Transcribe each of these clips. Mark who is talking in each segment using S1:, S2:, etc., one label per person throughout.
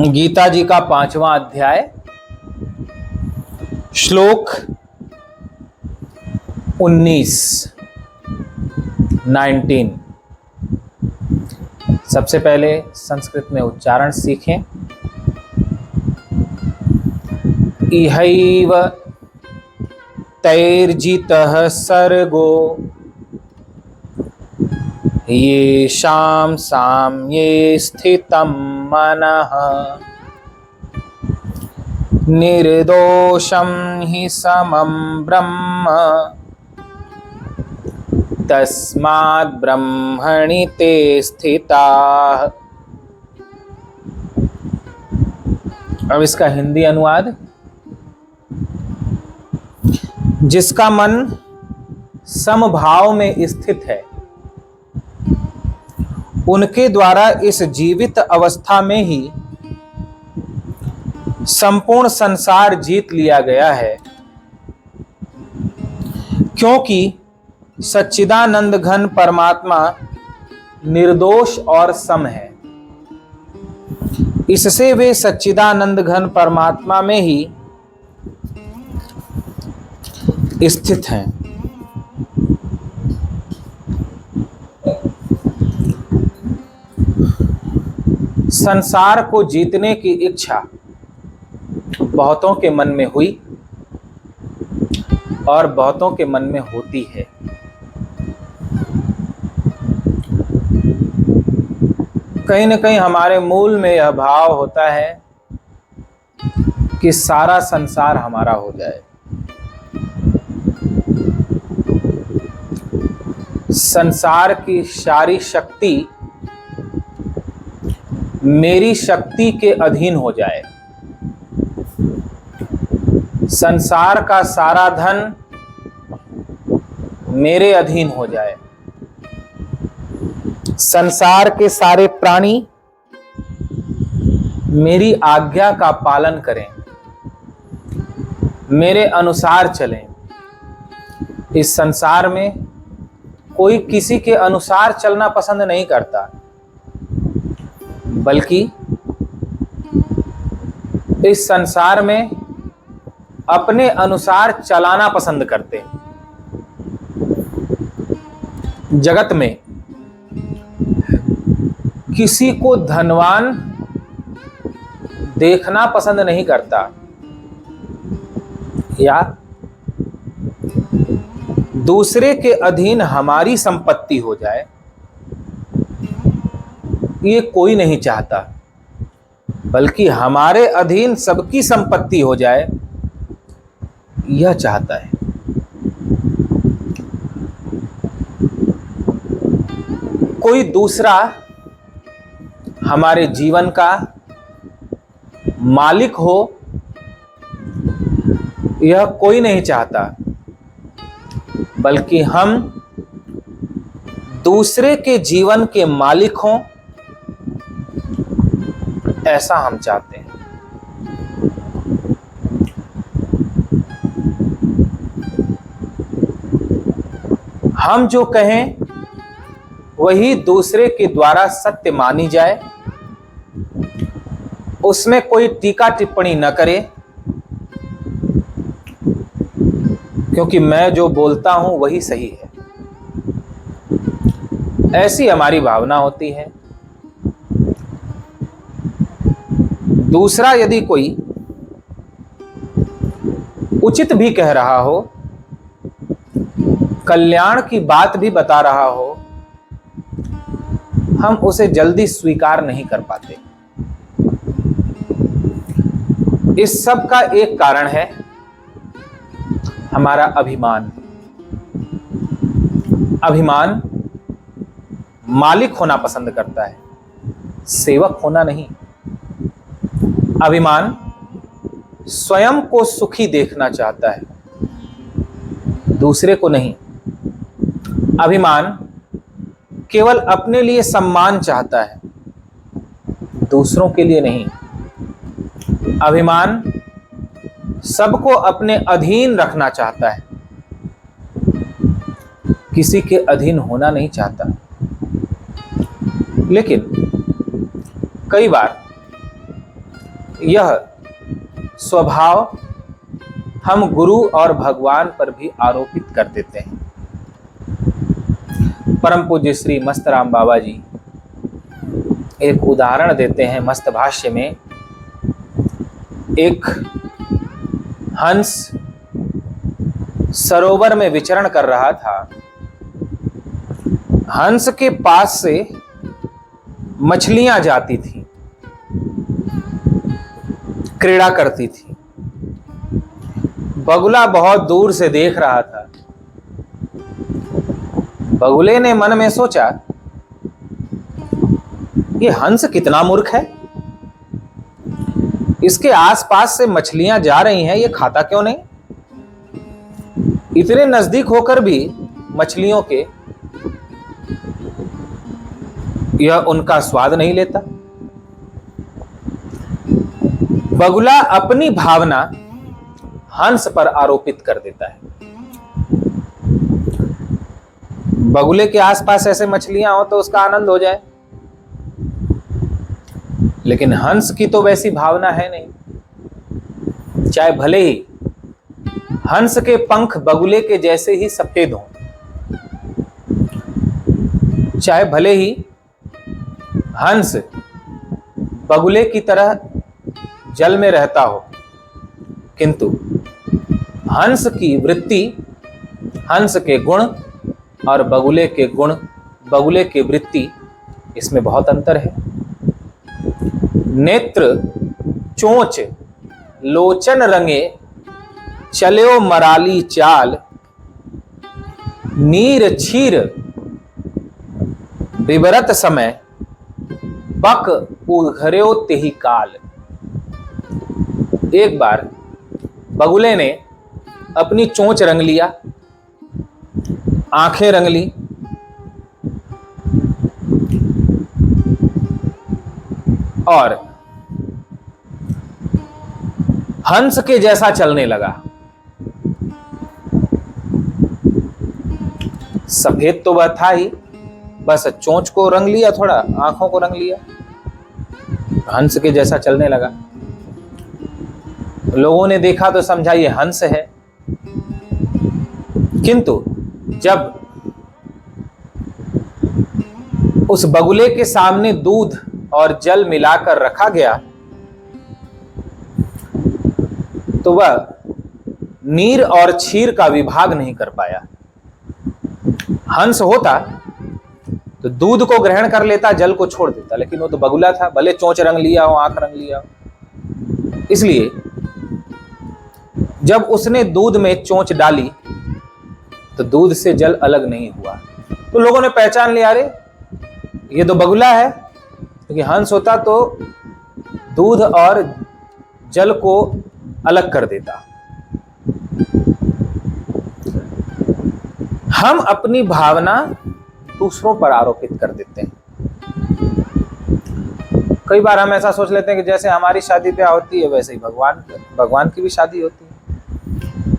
S1: गीता जी का 5वां अध्याय, श्लोक 19। सबसे पहले संस्कृत में उच्चारण सीखें। इहैव तैर्जितः सर्गो येषां साम्ये स्थितं मनः निर्दोषं हि समं ब्रह्म तस्माद् ब्रह्मणि ते स्थिताः। अब इसका हिंदी अनुवाद। जिसका मन समभाव में स्थित है उनके द्वारा इस जीवित अवस्था में ही संपूर्ण संसार जीत लिया गया है, क्योंकि सच्चिदानंद घन परमात्मा निर्दोष और सम है। इससे वे सच्चिदानंद घन परमात्मा में ही स्थित हैं। संसार को जीतने की इच्छा बहुतों के मन में हुई और बहुतों के मन में होती है। कहीं न कहीं हमारे मूल में यह भाव होता है कि सारा संसार हमारा हो जाए। संसार की सारी शक्ति मेरी शक्ति के अधीन हो जाए। संसार का सारा धन मेरे अधीन हो जाए। संसार के सारे प्राणी मेरी आज्ञा का पालन करें, मेरे अनुसार चलें। इस संसार में कोई किसी के अनुसार चलना पसंद नहीं करता, बल्कि इस संसार में अपने अनुसार चलाना पसंद करते हैं। जगत में किसी को धनवान देखना पसंद नहीं करता या दूसरे के अधीन हमारी संपत्ति हो जाए, ये कोई नहीं चाहता, बल्कि हमारे अधीन सबकी संपत्ति हो जाए, यह चाहता है। कोई दूसरा हमारे जीवन का मालिक हो, यह कोई नहीं चाहता, बल्कि हम दूसरे के जीवन के मालिक हों, ऐसा हम चाहते हैं। हम जो कहें वही दूसरे के द्वारा सत्य मानी जाए, उसमें कोई टीका टिप्पणी न करे, क्योंकि मैं जो बोलता हूं वही सही है। ऐसी हमारी भावना होती है। दूसरा यदि कोई उचित भी कह रहा हो, कल्याण की बात भी बता रहा हो, हम उसे जल्दी स्वीकार नहीं कर पाते। इस सब का एक कारण है हमारा अभिमान। अभिमान मालिक होना पसंद करता है, सेवक होना नहीं। अभिमान स्वयं को सुखी देखना चाहता है, दूसरे को नहीं। अभिमान केवल अपने लिए सम्मान चाहता है, दूसरों के लिए नहीं। अभिमान सबको अपने अधीन रखना चाहता है, किसी के अधीन होना नहीं चाहता। लेकिन कई बार यह स्वभाव हम गुरु और भगवान पर भी आरोपित कर देते हैं। परम पूज्य श्री मस्तराम बाबा जी एक उदाहरण देते हैं मस्त भाष्य में। एक हंस सरोवर में विचरण कर रहा था। हंस के पास से मछलियां जाती थी, क्रीड़ा करती थी। बगुला बहुत दूर से देख रहा था। बगुले ने मन में सोचा, ये हंस कितना मूर्ख है, इसके आसपास से मछलियां जा रही हैं, ये खाता क्यों नहीं? इतने नजदीक होकर भी मछलियों के यह उनका स्वाद नहीं लेता। बगुला अपनी भावना हंस पर आरोपित कर देता है। बगुले के आसपास ऐसे मछलियां हो तो उसका आनंद हो जाए, लेकिन हंस की तो वैसी भावना है नहीं। चाहे भले ही हंस के पंख बगुले के जैसे ही सफेद हों, चाहे भले ही हंस बगुले की तरह जल में रहता हो, किंतु हंस की वृत्ति, हंस के गुण और बगुले के गुण, बगुले की वृत्ति, इसमें बहुत अंतर है। नेत्र चोंच लोचन रंगे चल्यो मराली चाल, नीर छीर विवरत समय बक उघर्यो तेहि काल। एक बार बगुले ने अपनी चोंच रंग लिया, आंखें रंग ली और हंस के जैसा चलने लगा। सफेद तो वह था ही, बस चोंच को रंग लिया, थोड़ा आंखों को रंग लिया, हंस के जैसा चलने लगा। लोगों ने देखा तो समझा ये हंस है, किंतु जब उस बगुले के सामने दूध और जल मिलाकर रखा गया तो वह नीर और क्षीर का विभाग नहीं कर पाया। हंस होता तो दूध को ग्रहण कर लेता, जल को छोड़ देता, लेकिन वो तो बगुला था, भले चोंच रंग लिया हो, आंख रंग लिया हो। इसलिए जब उसने दूध में चोंच डाली तो दूध से जल अलग नहीं हुआ। तो लोगों ने पहचान लिया, अरे ये तो बगुला है, क्योंकि हंस होता तो दूध और जल को अलग कर देता। हम अपनी भावना दूसरों पर आरोपित कर देते हैं। कई बार हम ऐसा सोच लेते हैं कि जैसे हमारी शादी ब्याह होती है वैसे ही भगवान की भी शादी होती है।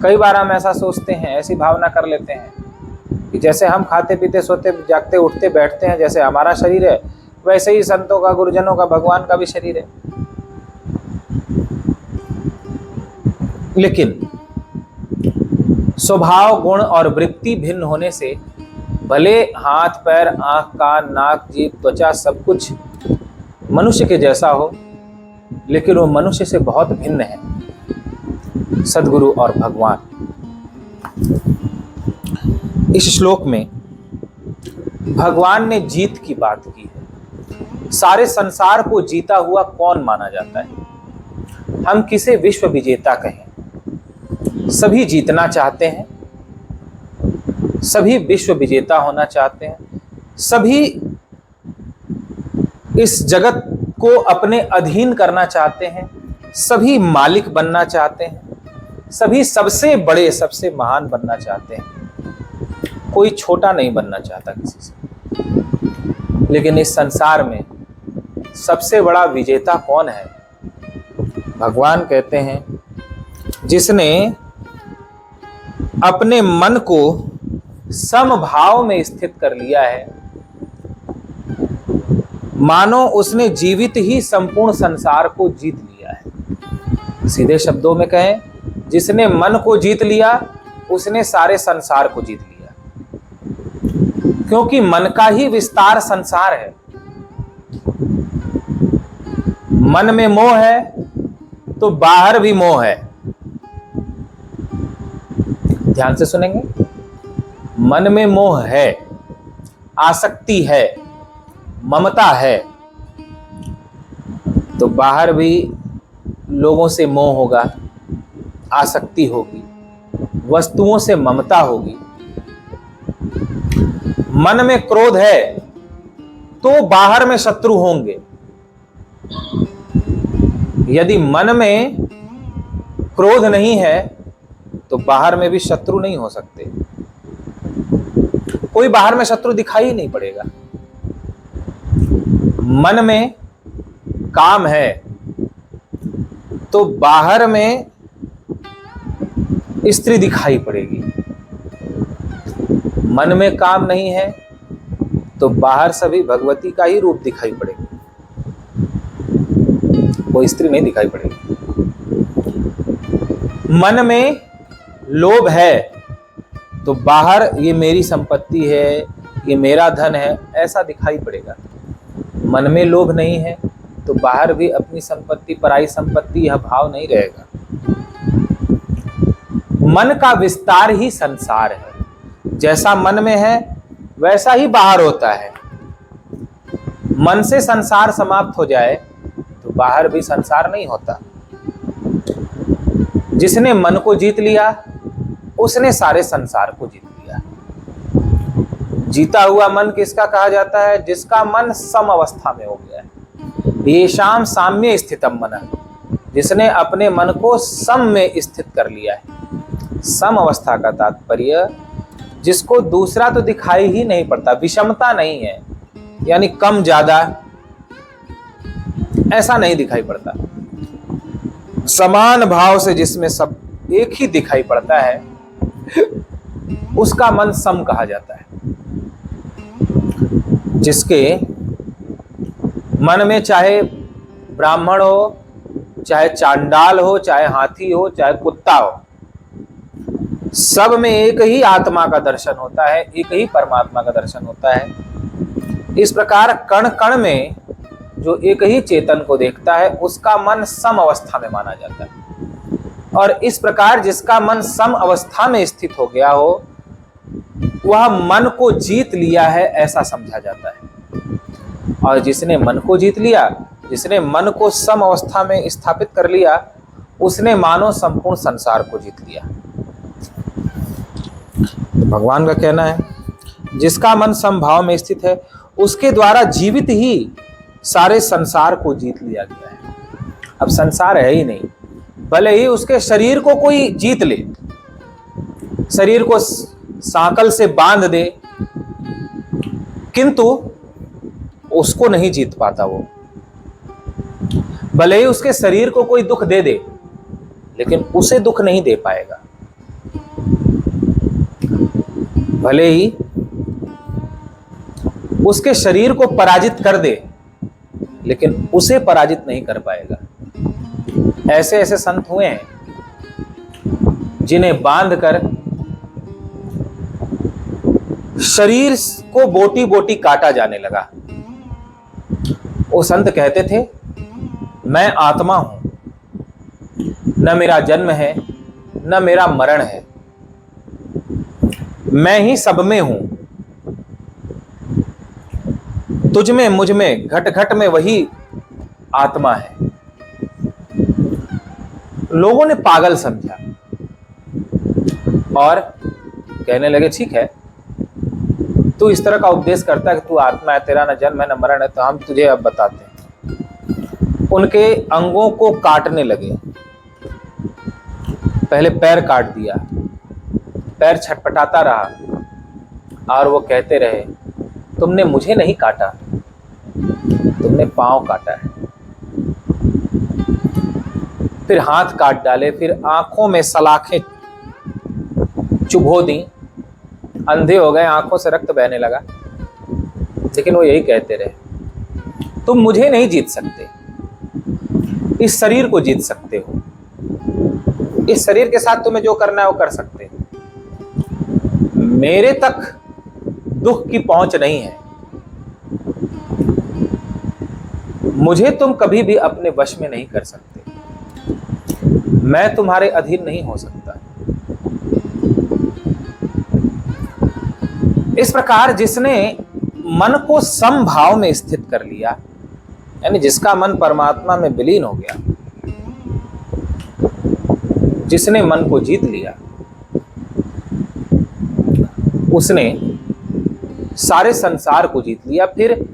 S1: कई बार हम ऐसा सोचते हैं, ऐसी भावना कर लेते हैं कि जैसे हम खाते पीते सोते जागते उठते बैठते हैं, जैसे हमारा शरीर है वैसे ही संतों का, गुरुजनों का, भगवान का भी शरीर है। लेकिन स्वभाव, गुण और वृत्ति भिन्न होने से भले हाथ पैर, आंख, कान, नाक, जीभ, त्वचा सब कुछ मनुष्य के जैसा हो, लेकिन वो मनुष्य से बहुत भिन्न है सद्गुरु और भगवान। इस श्लोक में भगवान ने जीत की बात की है। सारे संसार को जीता हुआ कौन माना जाता है? हम किसे विश्व विजेता कहें? सभी जीतना चाहते हैं, सभी विश्व विजेता होना चाहते हैं, सभी इस जगत को अपने अधीन करना चाहते हैं, सभी मालिक बनना चाहते हैं, सभी सबसे बड़े, सबसे महान बनना चाहते हैं। कोई छोटा नहीं बनना चाहता किसी से। लेकिन इस संसार में सबसे बड़ा विजेता कौन है? भगवान कहते हैं, जिसने अपने मन को समभाव में स्थित कर लिया है, मानो उसने जीवित ही संपूर्ण संसार को जीत लिया है। सीधे शब्दों में कहें, जिसने मन को जीत लिया उसने सारे संसार को जीत लिया, क्योंकि मन का ही विस्तार संसार है। मन में मोह है तो बाहर भी मोह है। ध्यान से सुनेंगे। मन में मोह है, आसक्ति है, ममता है, तो बाहर भी लोगों से मोह होगा, आसक्ति होगी, वस्तुओं से ममता होगी। मन में क्रोध है तो बाहर में शत्रु होंगे। यदि मन में क्रोध नहीं है तो बाहर में भी शत्रु नहीं हो सकते। कोई बाहर में शत्रु दिखाई ही नहीं पड़ेगा। मन में काम है तो बाहर में स्त्री दिखाई पड़ेगी। मन में काम नहीं है तो बाहर सभी भगवती का ही रूप दिखाई पड़ेगा, कोई स्त्री नहीं दिखाई पड़ेगी। मन में लोभ है तो बाहर ये मेरी संपत्ति है, ये मेरा धन है, ऐसा दिखाई पड़ेगा। मन में लोभ नहीं है तो बाहर भी अपनी संपत्ति, पराई संपत्ति, यह भाव नहीं रहेगा। मन का विस्तार ही संसार है। जैसा मन में है वैसा ही बाहर होता है। मन से संसार समाप्त हो जाए तो बाहर भी संसार नहीं होता। जिसने मन को जीत लिया उसने सारे संसार को जीत लिया। जीता हुआ मन किसका कहा जाता है? जिसका मन सम अवस्था में हो गया है। येषाम साम्य स्थितम मनः, जिसने अपने मन को सम में स्थित कर लिया है। सम अवस्था का तात्पर्य जिसको दूसरा तो दिखाई ही नहीं पड़ता, विषमता नहीं है, यानी कम ज्यादा ऐसा नहीं दिखाई पड़ता। समान भाव से जिसमें सब एक ही दिखाई पड़ता है उसका मन सम कहा जाता है। जिसके मन में चाहे ब्राह्मण हो, चाहे चांडाल हो, चाहे हाथी हो, चाहे कुत्ता हो, सब में एक ही आत्मा का दर्शन होता है, एक ही परमात्मा का दर्शन होता है। इस प्रकार कण कण में जो एक ही चेतन को देखता है उसका मन सम अवस्था में माना जाता है। और इस प्रकार जिसका मन सम अवस्था में स्थित हो गया हो वह मन को जीत लिया है, ऐसा समझा जाता है। और जिसने मन को जीत लिया, जिसने मन को सम अवस्था में स्थापित कर लिया, उसने मानो संपूर्ण संसार को जीत लिया। भगवान का कहना है जिसका मन समभाव में स्थित है उसके द्वारा जीवित ही सारे संसार को जीत लिया गया है। अब संसार है ही नहीं, भले ही उसके शरीर को कोई जीत ले, शरीर को सांकल से बांध दे, किंतु उसको नहीं जीत पाता वो। भले ही उसके शरीर को कोई दुख दे दे लेकिन उसे दुख नहीं दे पाएगा। भले ही उसके शरीर को पराजित कर दे लेकिन उसे पराजित नहीं कर पाएगा। ऐसे ऐसे संत हुए हैं जिन्हें बांधकर शरीर को बोटी बोटी काटा जाने लगा। वो संत कहते थे मैं आत्मा हूं, न मेरा जन्म है न मेरा मरण है, मैं ही सब में हूं, तुझ में मुझ में घट घट में वही आत्मा है। लोगों ने पागल समझा और कहने लगे ठीक है, तू इस तरह का उपदेश करता है कि तू आत्मा है, तेरा न जन्म है न मरण है, तो हम तुझे अब बताते हैं। उनके अंगों को काटने लगे। पहले पैर काट दिया, पैर छटपटाता रहा और वो कहते रहे तुमने मुझे नहीं काटा, तुमने पांव काटा है। फिर हाथ काट डाले, फिर आंखों में सलाखें चुभो दी, अंधे हो गए, आंखों से रक्त बहने लगा। लेकिन वो यही कहते रहे तुम मुझे नहीं जीत सकते, इस शरीर को जीत सकते हो। इस शरीर के साथ तुम्हें जो करना है वो कर सकते हो। मेरे तक दुख की पहुंच नहीं है, मुझे तुम कभी भी अपने वश में नहीं कर सकते, मैं तुम्हारे अधीन नहीं हो सकता। इस प्रकार जिसने मन को समभाव में स्थित कर लिया, यानी जिसका मन परमात्मा में विलीन हो गया, जिसने मन को जीत लिया, उसने सारे संसार को जीत लिया। फिर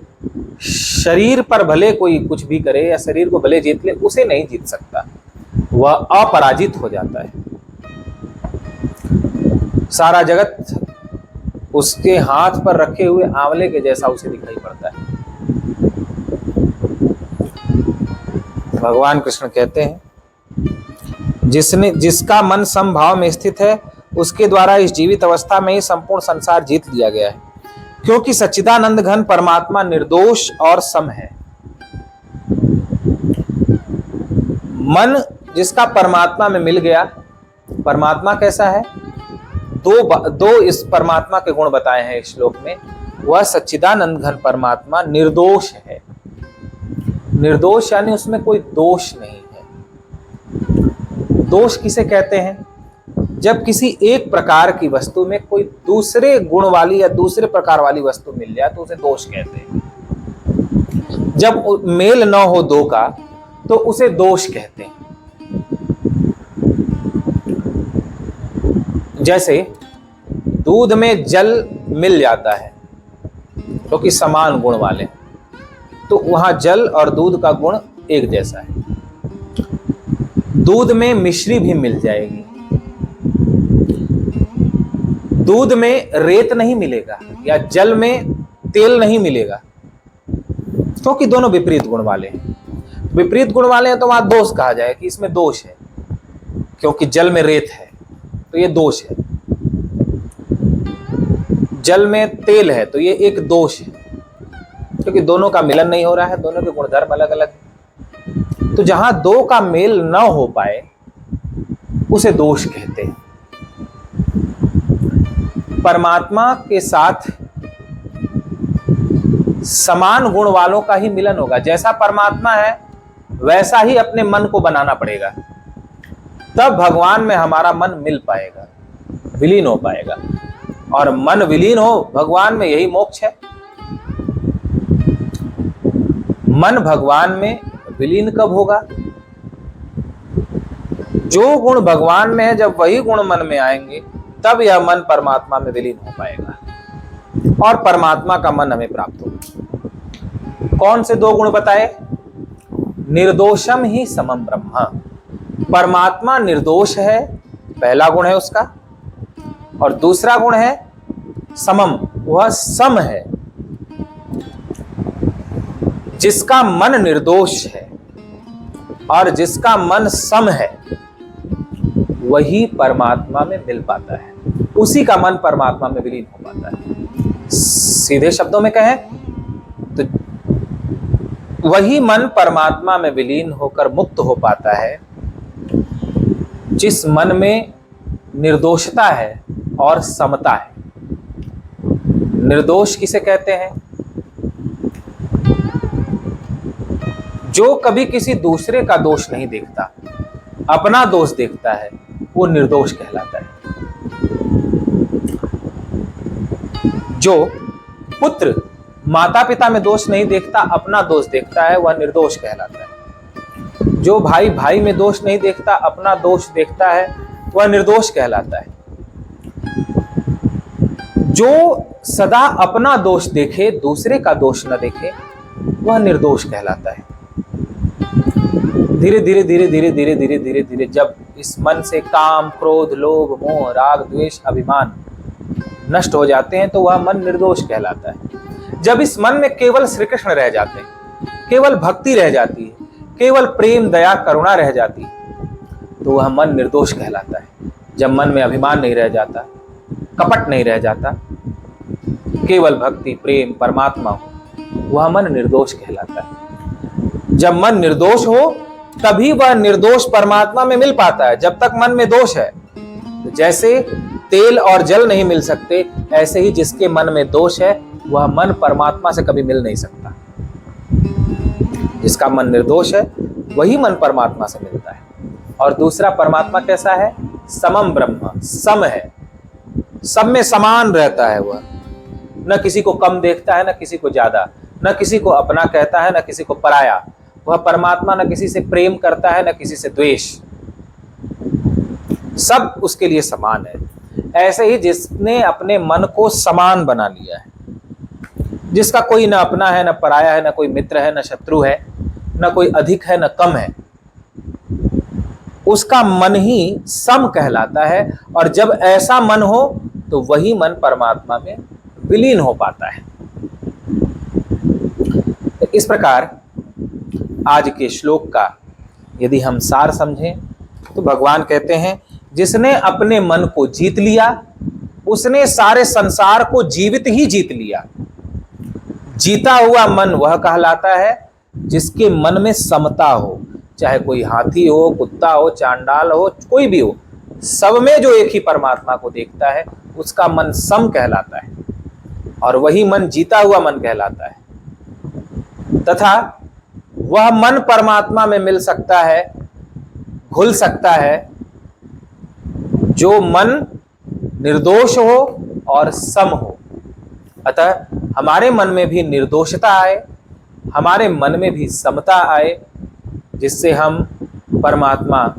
S1: शरीर पर भले कोई कुछ भी करे या शरीर को भले जीत ले, उसे नहीं जीत सकता, वह अपराजित हो जाता है। सारा जगत उसके हाथ पर रखे हुए आंवले के जैसा उसे दिखाई पड़ता है। भगवान कृष्ण कहते हैं, जिसका मन समभाव में स्थित है, उसके द्वारा इस जीवित अवस्था में ही संपूर्ण संसार जीत लिया गया है, क्योंकि सच्चिदानंद घन परमात्मा निर्दोष और सम है। मन जिसका परमात्मा में मिल गया, परमात्मा कैसा है? दो इस परमात्मा के गुण बताए हैं इस श्लोक में। वह सच्चिदानंद घन परमात्मा निर्दोष है। निर्दोष यानी उसमें कोई दोष नहीं है। दोष किसे कहते हैं? जब किसी एक प्रकार की वस्तु में कोई दूसरे गुण वाली या दूसरे प्रकार वाली वस्तु मिल जाए तो उसे दोष कहते हैं। जब मेल न हो दो का तो उसे दोष कहते हैं। जैसे दूध में जल मिल जाता है क्योंकि समान गुण वाले, तो वहां जल और दूध का गुण एक जैसा है। दूध में मिश्री भी मिल जाएगी, दूध में रेत नहीं मिलेगा या जल में तेल नहीं मिलेगा, क्योंकि दोनों विपरीत गुण वाले हैं। विपरीत गुण वाले हैं तो वहां दोष कहा जाए कि इसमें दोष है, क्योंकि जल में रेत है तो ये दोष है, जल में तेल है तो ये एक दोष है, क्योंकि दोनों का मिलन नहीं हो रहा है, दोनों के गुणधर्म अलग अलग हैं। तो जहां दो का मेल न हो पाए उसे दोष कहते हैं। परमात्मा के साथ समान गुण वालों का ही मिलन होगा। जैसा परमात्मा है वैसा ही अपने मन को बनाना पड़ेगा, तब भगवान में हमारा मन मिल पाएगा, विलीन हो पाएगा। और मन विलीन हो भगवान में, यही मोक्ष है। मन भगवान में विलीन कब होगा? जो गुण भगवान में है, जब वही गुण मन में आएंगे तब यह मन परमात्मा में विलीन हो पाएगा और परमात्मा का मन हमें प्राप्त होगा। कौन से दो गुण बताए? निर्दोषम ही समम ब्रह्म। परमात्मा निर्दोष है, पहला गुण है उसका, और दूसरा गुण है समम, वह सम है। जिसका मन निर्दोष है और जिसका मन सम है वही परमात्मा में मिल पाता है, उसी का मन परमात्मा में विलीन हो पाता है। सीधे शब्दों में कहें तो वही मन परमात्मा में विलीन होकर मुक्त हो पाता है जिस मन में निर्दोषता है और समता है। निर्दोष किसे कहते हैं? जो कभी किसी दूसरे का दोष नहीं देखता, अपना दोष देखता है, वो निर्दोष कहलाता है। जो पुत्र माता पिता में दोष नहीं देखता, अपना दोष देखता है, वह निर्दोष कहलाता है। जो भाई भाई में दोष नहीं देखता, अपना दोष देखता है, वह निर्दोष कहलाता है। जो सदा अपना दोष देखे, दूसरे का दोष न देखे, वह निर्दोष कहलाता है। धीरे धीरे धीरे धीरे धीरे धीरे धीरे धीरे जब इस मन से काम, क्रोध, लोभ, मोह, राग, द्वेष, अभिमान नष्ट हो जाते हैं तो वह मन निर्दोष कहलाता है। जब इस मन में केवल श्री कृष्ण रह जाते हैं, केवल भक्ति रह जाती है, केवल प्रेम, दया, करुणा रह जाती है, तो वह मन निर्दोष कहलाता है। जब मन में अभिमान नहीं रह जाता, कपट नहीं रह जाता, केवल भक्ति, प्रेम, परमात्मा हो, वह मन निर्दोष कहलाता है। जब मन निर्दोष हो तभी वह निर्दोष परमात्मा में मिल पाता है। जब तक मन में दोष है, तो जैसे तेल और जल नहीं मिल सकते, ऐसे ही जिसके मन में दोष है वह मन परमात्मा से कभी मिल नहीं सकता। जिसका मन निर्दोष है वही मन परमात्मा से मिलता है। और दूसरा परमात्मा कैसा है? समम ब्रह्म, सम है, सब में समान रहता है। वह न किसी को कम देखता है, न किसी को ज्यादा, न किसी को अपना कहता है, न किसी को पराया। वह परमात्मा न किसी से प्रेम करता है, न किसी से द्वेष, सब उसके लिए समान है। ऐसे ही जिसने अपने मन को समान बना लिया है, जिसका कोई न अपना है, न पराया है, न कोई मित्र है, न शत्रु है, न कोई अधिक है, न कम है, उसका मन ही सम कहलाता है। और जब ऐसा मन हो तो वही मन परमात्मा में विलीन हो पाता है। इस प्रकार आज के श्लोक का यदि हम सार समझें तो भगवान कहते हैं, जिसने अपने मन को जीत लिया उसने सारे संसार को जीवित ही जीत लिया। जीता हुआ मन वह कहलाता है जिसके मन में समता हो, चाहे कोई हाथी हो, कुत्ता हो, चांडाल हो, कोई भी हो, सब में जो एक ही परमात्मा को देखता है उसका मन सम कहलाता है। और वही मन जीता हुआ मन कहलाता है। तथा वह मन परमात्मा में मिल सकता है, घुल सकता है, जो मन निर्दोष हो और सम हो। अतः हमारे मन में भी निर्दोषता आए, हमारे मन में भी समता आए, जिससे हम परमात्मा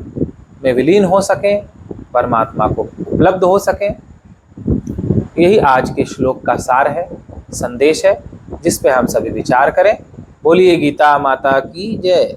S1: में विलीन हो सकें, परमात्मा को उपलब्ध हो सकें। यही आज के श्लोक का सार है, संदेश है, जिस पे हम सभी विचार करें। बोलिए गीता माता की जय।